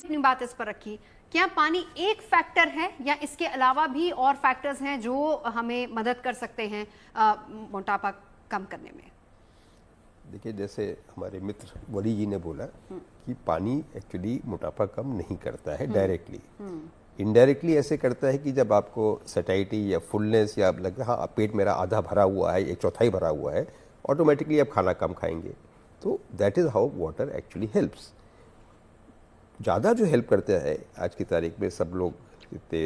अपनी बात इस पर रखी, क्या पानी एक फैक्टर है या इसके अलावा भी और फैक्टर्स हैं जो हमें मदद कर सकते हैं मोटापा कम करने में? देखिए, जैसे हमारे मित्र वली जी ने बोला कि पानी एक्चुअली मोटापा कम नहीं करता है डायरेक्टली, इनडायरेक्टली ऐसे करता है कि जब आपको सैटिस्फैक्शन या फुलनेस या आप लगे हाँ पेट मेरा आधा भरा हुआ है, एक चौथाई भरा हुआ है, ऑटोमेटिकली आप खाना कम खाएंगे। तो that is how water actually helps. ज़्यादा जो हेल्प करता है आज की तारीख में, सब लोग जितने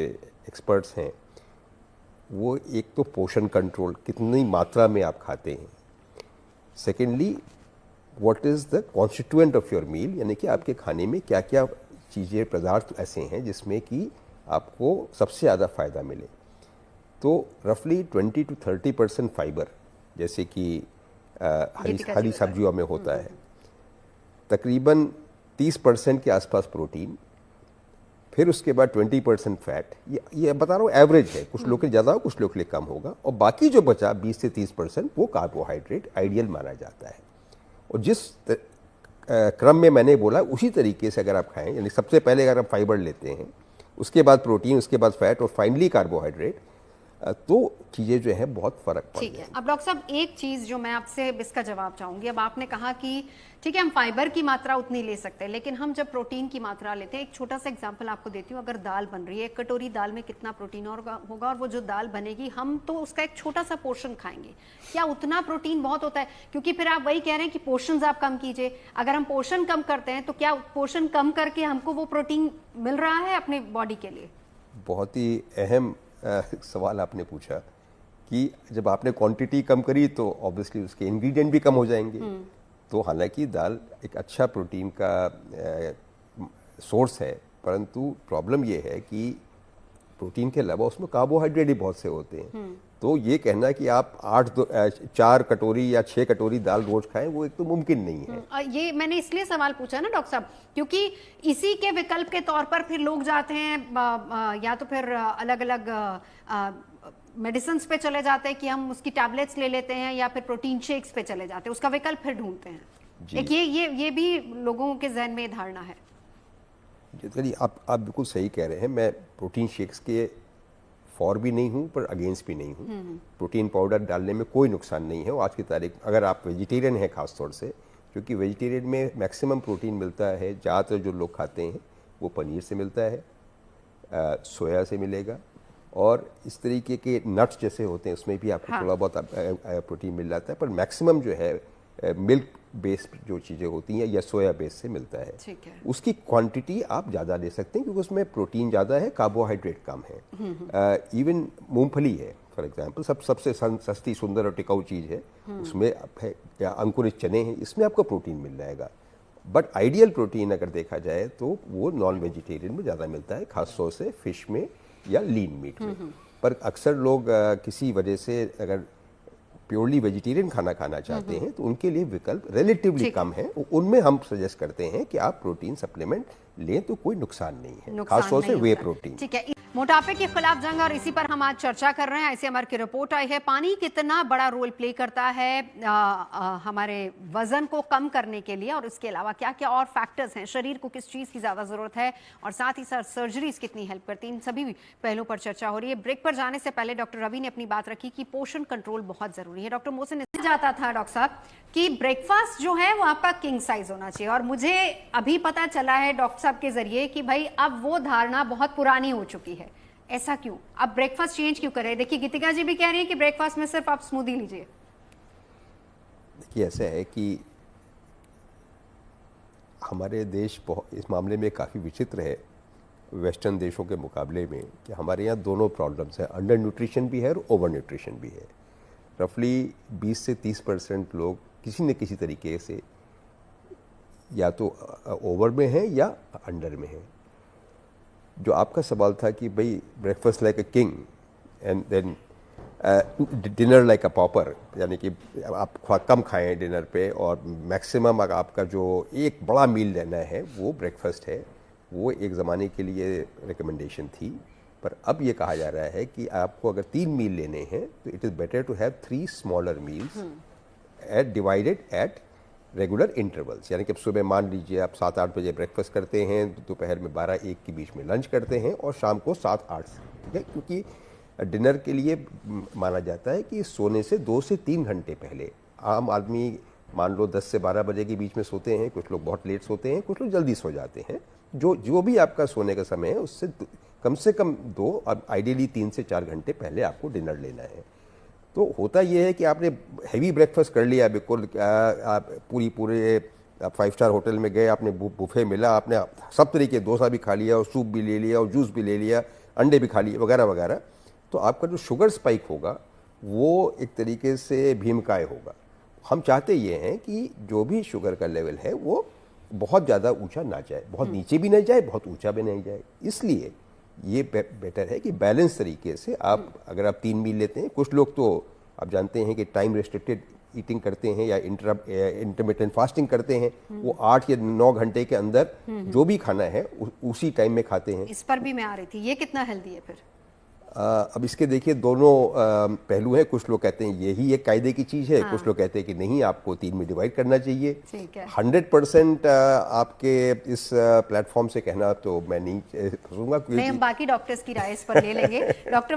एक्सपर्ट्स हैं, वो एक तो पोषण कंट्रोल, कितनी मात्रा में आप खाते हैं। Secondly, what is the constituent of your meal, यानी कि आपके खाने में क्या क्या चीज़ें, पदार्थ ऐसे हैं जिसमें कि आपको सबसे ज़्यादा फ़ायदा मिले। तो रफली 20 to 30% फाइबर, जैसे कि हरी सब्जियों में होता है, तकरीबन 30% के आसपास प्रोटीन, फिर उसके बाद 20% फैट। ये बता रहा हूँ एवरेज है, कुछ लोग के ज़्यादा हो, कुछ लोग के लिए कम होगा, और बाकी जो बचा 20 से 30% वो कार्बोहाइड्रेट आइडियल माना जाता है। और जिस क्रम में मैंने बोला उसी तरीके से अगर आप खाएं, यानी सबसे पहले अगर आप फाइबर लेते हैं, उसके बाद प्रोटीन, उसके बाद फैट और फाइनली कार्बोहाइड्रेट, तो चीज़ें जो है बहुत फ़र्क पड़ ठीक है। अब डॉक्टर साहब एक चीज़ जो मैं आपसे इसका जवाब चाहूँगी, अब आपने कहा कि ठीक है हम फाइबर की मात्रा उतनी ले सकते हैं, लेकिन हम जब प्रोटीन की मात्रा लेते हैं, एक छोटा सा एग्जांपल आपको देती हूँ, अगर दाल बन रही है, एक कटोरी दाल में कितना प्रोटीन होगा, और वो जो दाल बनेगी हम तो उसका एक छोटा सा पोर्शन खाएंगे, क्या उतना प्रोटीन बहुत होता है? क्योंकि फिर आप वही कह रहे हैं कि पोर्शन आप कम कीजिए, अगर हम पोर्शन कम करते हैं तो क्या पोर्शन कम करके हमको वो प्रोटीन मिल रहा है अपने बॉडी के लिए? बहुत ही अहम सवाल आपने पूछा कि जब आपने क्वांटिटी कम करी तो ऑब्वियसली उसके इंग्रेडिएंट भी कम हो जाएंगे। तो हालांकि दाल एक अच्छा प्रोटीन का सोर्स है, परंतु प्रॉब्लम ये है कि प्रोटीन के अलावा उसमें कार्बोहाइड्रेट भी बहुत से होते हैं। तो ये कहना कि आप 4 कटोरी या 6 कटोरी दाल रोज खाएं, वो एक तो मुमकिन नहीं है। ये मैंने इसलिए सवाल पूछा ना डॉक्टर साहब, क्योंकि इसी के विकल्प के तौर पर फिर लोग जाते हैं या तो फिर अलग अलग मेडिसिन पे चले जाते हैं कि हम उसकी टैबलेट्स ले लेते हैं, या फिर प्रोटीन शेक्स पे चले जाते हैं, उसका विकल्प फिर ढूंढते हैं। एक ये भी लोगों के जहन में धारणा है। चलिए, आप बिल्कुल सही कह रहे हैं। मैं प्रोटीन शेक्स के फॉर भी नहीं हूँ पर अगेंस्ट भी नहीं हूँ। प्रोटीन पाउडर डालने में कोई नुकसान नहीं है। और आज की तारीख अगर आप वेजिटेरियन हैं खास तौर से, क्योंकि वेजिटेरियन में मैक्सिमम प्रोटीन मिलता है, ज़्यादातर जो लोग खाते हैं वो पनीर से मिलता है, सोया से मिलेगा, और इस तरीके के नट्स जैसे होते हैं उसमें भी आपको थोड़ा बहुत प्रोटीन मिल जाता है, पर मैक्सिमम जो है मिल्क बेस्ड जो चीज़ें होती हैं या सोया बेस से मिलता है। उसकी क्वांटिटी आप ज़्यादा ले सकते हैं क्योंकि उसमें प्रोटीन ज़्यादा है, कार्बोहाइड्रेट कम है। इवन मूंगफली है फॉर एग्जांपल, सबसे सस्ती, सुंदर और टिकाऊ चीज़ है, उसमें है, या अंकुरित चने हैं, इसमें आपको प्रोटीन मिल जाएगा। बट आइडियल प्रोटीन अगर देखा जाए तो वो नॉन वेजिटेरियन में ज़्यादा मिलता है, खासतौर से फिश में या लीन मीट में। पर अक्सर लोग किसी वजह से अगर प्योरली वेजिटेरियन खाना खाना चाहते हैं तो उनके लिए विकल्प रिलेटिवली कम है। उनमें हम सजेस्ट करते हैं कि आप प्रोटीन सप्लीमेंट लें तो कोई नुकसान नहीं है, खासतौर से वे प्रोटीन। ठीक है, मोटापे के खिलाफ जंग, और इसी पर हम आज चर्चा कर रहे हैं। आईसीएमआर की रिपोर्ट आई है, पानी कितना बड़ा रोल प्ले करता है हमारे वजन को कम करने के लिए, और इसके अलावा क्या क्या और फैक्टर्स हैं, शरीर को किस चीज की ज्यादा जरूरत है, और साथ ही साथ सर्जरीज कितनी हेल्प करती हैं, इन सभी पहलुओं पर चर्चा हो रही है। ब्रेक पर जाने से पहले डॉक्टर रवि ने अपनी बात रखी कि पोषण कंट्रोल बहुत जरूरी है। डॉक्टर मोहसिन जाता था डॉक्टर साहब कि ब्रेकफास्ट जो है वो आपका किंग साइज होना चाहिए, और मुझे अभी पता चला है डॉक्टर साहब के जरिए कि भाई अब वो धारणा बहुत पुरानी हो चुकी है। ऐसा क्यों? अब ब्रेकफास्ट चेंज क्यों करें? देखिए गीतिका जी भी कह रही है कि ब्रेकफास्ट में सिर्फ आप स्मूदी लीजिए। देखिए, ऐसा है कि हमारे देश इस मामले में काफ़ी विचित्र है वेस्टर्न देशों के मुकाबले में, कि हमारे यहाँ दोनों प्रॉब्लम्स हैं, अंडर न्यूट्रिशन भी है और ओवर न्यूट्रिशन भी है। रफली 20 से 30% लोग किसी न किसी तरीके से या तो ओवर में है या अंडर में है। जो आपका सवाल था कि भाई breakfast like a king and then dinner like a pauper, यानी कि आप कम खाएं डिनर पे और मैक्सिमम अगर आपका जो एक बड़ा मील लेना है वो ब्रेकफास्ट है, वो एक ज़माने के लिए रिकमेंडेशन थी। पर अब ये कहा जा रहा है कि आपको अगर 3 मील लेने हैं तो it is better to have 3 smaller meals at divided at regular intervals, यानी कि अब सुबह मान लीजिए आप 7-8 बजे ब्रेकफास्ट करते हैं, दोपहर में 12-1 के बीच में लंच करते हैं और शाम को 7-8 से, ठीक है, क्योंकि डिनर के लिए माना जाता है कि सोने से 2 से 3 घंटे पहले। आम आदमी मान लो 10 से 12 बजे के बीच में सोते हैं, कुछ लोग बहुत लेट सोते हैं, कुछ लोग जल्दी सो जाते हैं। जो भी आपका सोने का समय है उससे से कम 2 और आइडियली 3 से 4 घंटे पहले आपको डिनर लेना है। तो होता यह है कि आपने हैवी ब्रेकफास्ट कर लिया, बिल्कुल आप पूरे 5 स्टार होटल में गए, आपने बुफे मिला, आपने सब तरीके डोसा भी खा लिया और सूप भी ले लिया और जूस भी ले लिया, अंडे भी खा लिए वगैरह वगैरह, तो आपका जो शुगर स्पाइक होगा वो एक तरीके से भीमकाय होगा। हम चाहते ये हैं कि जो भी शुगर का लेवल है वो बहुत ज़्यादा ऊंचा ना जाए, बहुत नीचे भी नहीं जाए, बहुत ऊंचा भी नहीं जाए। इसलिए ये बेटर है कि बैलेंस तरीके से आप, अगर आप 3 मील लेते हैं, कुछ लोग तो आप जानते हैं कि टाइम रेस्ट्रिक्टेड ईटिंग करते हैं या इंटरमिटेंट फास्टिंग करते हैं, वो 8 या 9 घंटे के अंदर जो भी खाना है उसी टाइम में खाते हैं। इस पर भी मैं आ रही थी, ये कितना हेल्दी है फिर? अब इसके देखिए दोनों पहलू हैं। कुछ लोग कहते हैं यही एक कायदे की चीज़ है, कुछ लोग कहते हैं कि नहीं, आपको 3 में डिवाइड करना चाहिए। 100% आपके इस प्लेटफॉर्म से कहना तो मैं नहीं कहूँगा, नहीं, हम बाकी डॉक्टर्स की राय इस पर ले लेंगे। डॉक्टर